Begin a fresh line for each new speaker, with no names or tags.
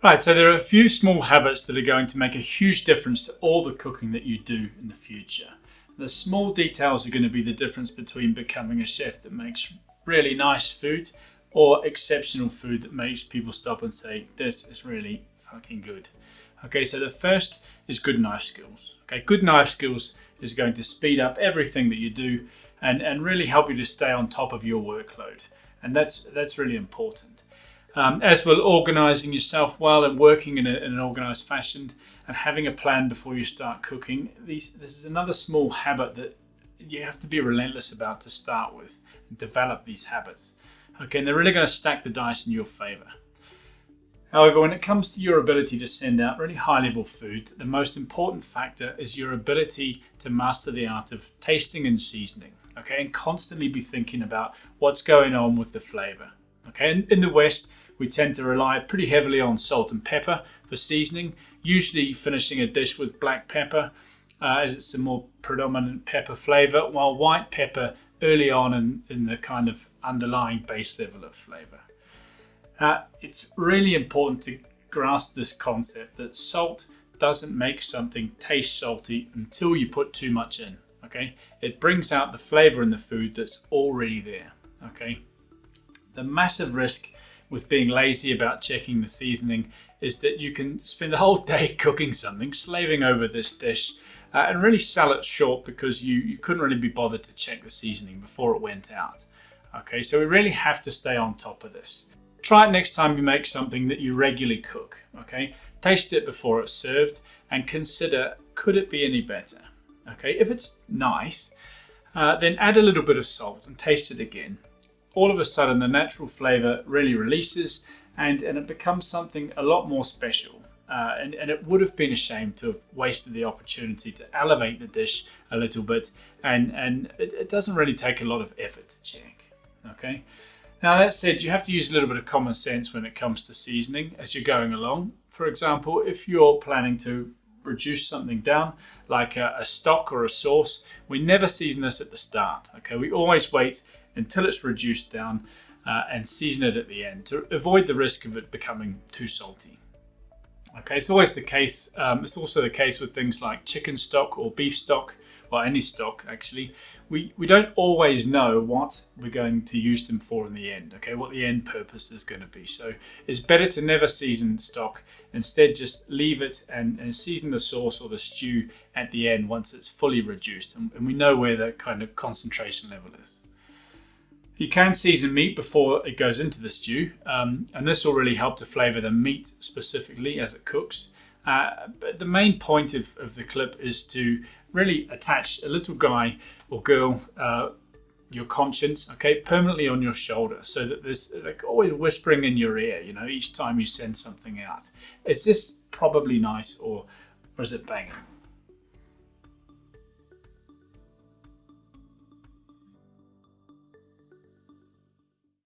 Right, so there are a few small habits that are going to make a huge difference to all the cooking that you do in the future. The small details are going to be the difference between becoming a chef that makes really nice food or exceptional food that makes people stop and say, this is really fucking good. Okay, so the first is good knife skills. Okay, good knife skills is going to speed up everything that you do and really help you to stay on top of your workload. And that's really important. As well, organising yourself well and working in an organised fashion and having a plan before you start cooking. This is another small habit that you have to be relentless about to start with and develop these habits. Okay, and they're really going to stack the dice in your favour. However, when it comes to your ability to send out really high-level food, the most important factor is your ability to master the art of tasting and seasoning. Okay, and constantly be thinking about what's going on with the flavour. Okay, in the West, we tend to rely pretty heavily on salt and pepper for seasoning, usually finishing a dish with black pepper as it's a more predominant pepper flavour, while white pepper early on in the kind of underlying base level of flavour. It's really important to grasp this concept that salt doesn't make something taste salty until you put too much in. Okay, it brings out the flavour in the food that's already there. Okay, the massive risk with being lazy about checking the seasoning is that you can spend the whole day cooking something, slaving over this dish, and really sell it short because you couldn't really be bothered to check the seasoning before it went out. Okay, so we really have to stay on top of this. Try it next time you make something that you regularly cook. Okay, taste it before it's served and consider, could it be any better? Okay, if it's nice, then add a little bit of salt and taste it again. All of a sudden the natural flavour really releases and it becomes something a lot more special. And it would have been a shame to have wasted the opportunity to elevate the dish a little bit, and it doesn't really take a lot of effort to check. Okay. Now that said, you have to use a little bit of common sense when it comes to seasoning as you're going along. For example, if you're planning to reduce something down, like a stock or a sauce, we never season this at the start. Okay, we always wait until it's reduced down and season it at the end to avoid the risk of it becoming too salty. Okay, it's always the case. It's also the case with things like chicken stock or beef stock, or any stock actually. We don't always know what we're going to use them for in the end. Okay, what the end purpose is going to be. So it's better to never season stock. Instead, just leave it and season the sauce or the stew at the end once it's fully reduced and we know where the kind of concentration level is. You can season meat before it goes into the stew, and this will really help to flavour the meat specifically as it cooks. But the main point of the clip is to really attach a little guy or girl, your conscience, okay, permanently on your shoulder, so that there's like always whispering in your ear, each time you send something out. Is this probably nice or is it banging?